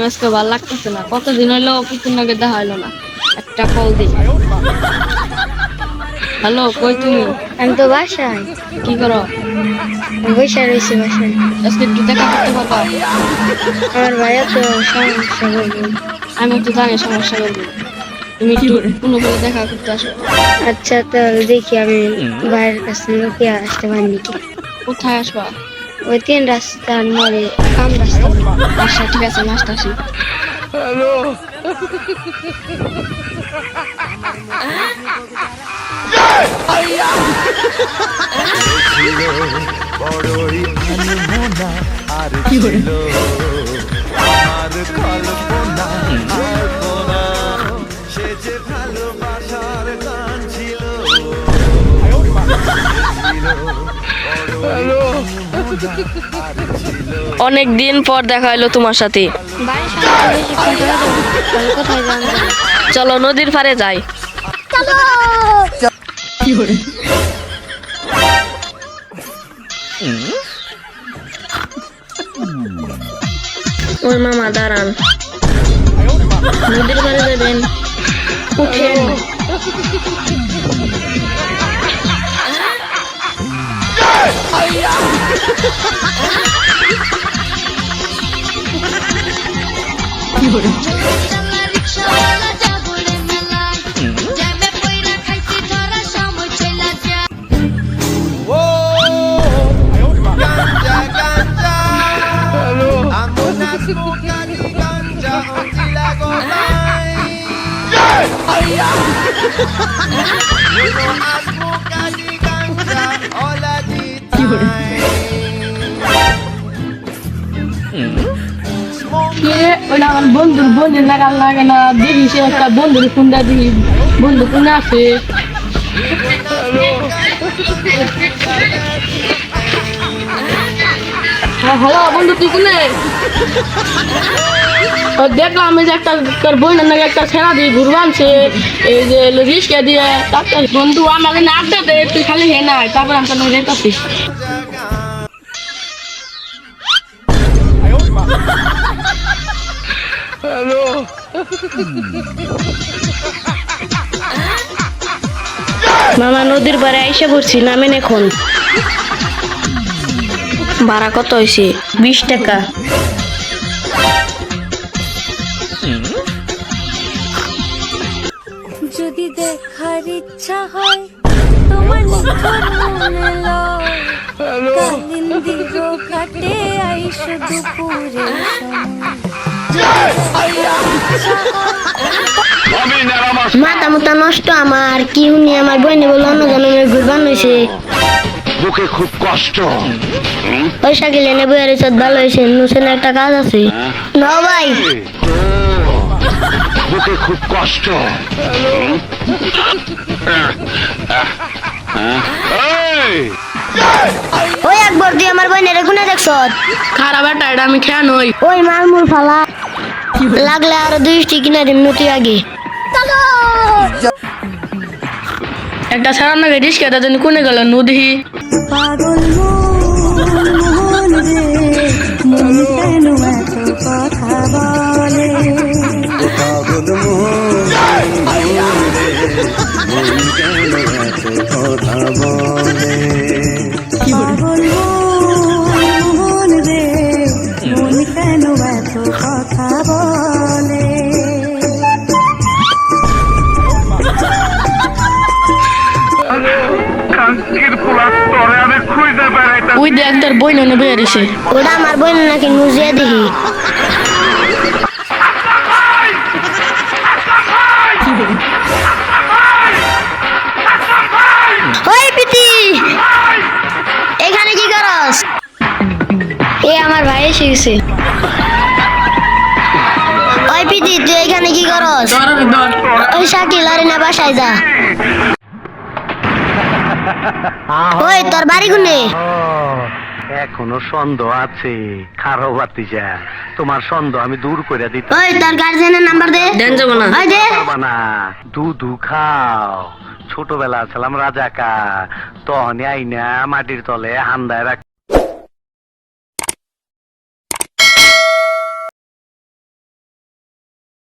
আজকে ভালো লাগতেছে না, কতদিন হইলো কিছুর নাকি দেখা হইলো না। একটা কল দিই। হ্যালো, কই তুমি? আমি তো বাসায়। কি করো? বসে রয়েছি বাসায়। আজকে একটু দেখা করতে পারবা? আমার ভাইয়া তো সমস্যা বলবো। আমি একটু জানি সমস্যা বলবো, তুমি একটু কোনো করে দেখা করতে আসো। আচ্ছা তাহলে দেখি আমি ভাইয়ের কাছে লোকে আসতে পারি নাকি। কোথায় আসবা? ওই 3 রাস্তার মোড়ে কাম রাস্তা। আচ্ছা ঠিক আছে, নাস্তা আসি। অনেক দিন পর দেখা হলো তোমার সাথে। বাড়ির সামনে বেশিক্ষণ চলে যাবো, তাহলে কোথায় যান? চলো নদীর পাড়ে যাই। ওই মামা দাঁড়ান, নদীর পাড়ে যাবেন, উঠেন। ওটা আমার বন্ধুর বোনের নাগাল লাগে না, দেখি সে একটা বন্ধুর কুন্ডা দেখি বন্ধু কোনে আছে। হ্যালো বন্ধু, তুই কোনে? দেখলাম এই যে একটা তোর বোনের নাকি একটা ছেড়া দিয়ে ঘুরবানছে, এই যে রিস্কা দিয়ে। তারপর বন্ধু আমাকে না আড্ডা দে, তুই খালি হে না, তারপর আমি তোর যেতেছি। মামা নদীর পাড়ে আইসা পড়ছি, নামেন এখন। ভাড়া কত হয়েছে? 20 টাকা। যদি দেখার ইচ্ছা হয় তোমার নিখুঁত মনে লয়, কালিন্দির ঘাটে আইসো দুপুরে মাথা মুতা নষ্ট আমার, কি হুনি আমার বইনে বলে অন্য জন্মের ঘুরবান হয়েছে। বুকে খুব কষ্ট। পয়সা গেলে নেবো আর ভালো হয়েছে, নুসেন একটা কাজ আছে। না ভাই, বুকে খুব কষ্ট। ওই একবার তুই আমার বইনের গুনে দেখছ? খারাপ একটা, এটা আমি খেয়া নই। ওই মালমুর ফালা লাগলে আরো 2 স্টিক কিনে দিন নতি আগে। একটা ছাড়ার নাকি রিস্কা জন্য কোনে গেল নদী। পাগল মন রে, মন কেন এত কথা বলে? পাগল মন কেন এত কথা বলে? পাগল মন রে, মন কেন এত কথা বলে? ওই দেখ তোর বই ননে বেরিয়েছে। ওটা আমার বই নাকি নুজিয়া দেখি। ওই পিতি, এখানে কি করস? এ আমার ভাই এসে গেছে। ওই পিতি, তুই এখানে কি করস? ওই শাকিল আরে না বাসায় যা। ওই তোর বাড়ি কোনে? এখনো সন্দেহ আছে। খারো বাতিজা, তোমার সন্দেহ আমি দূর করে দিতে। ওই তোর গার্জিয়ানের নাম্বার দে। দেন যাব না। ওই দে। পারবা না। দুধু খাও, ছোটবেলা ছিলাম রাজাকা, তখনই আইনা মাটির তলে হান্দায় রাখ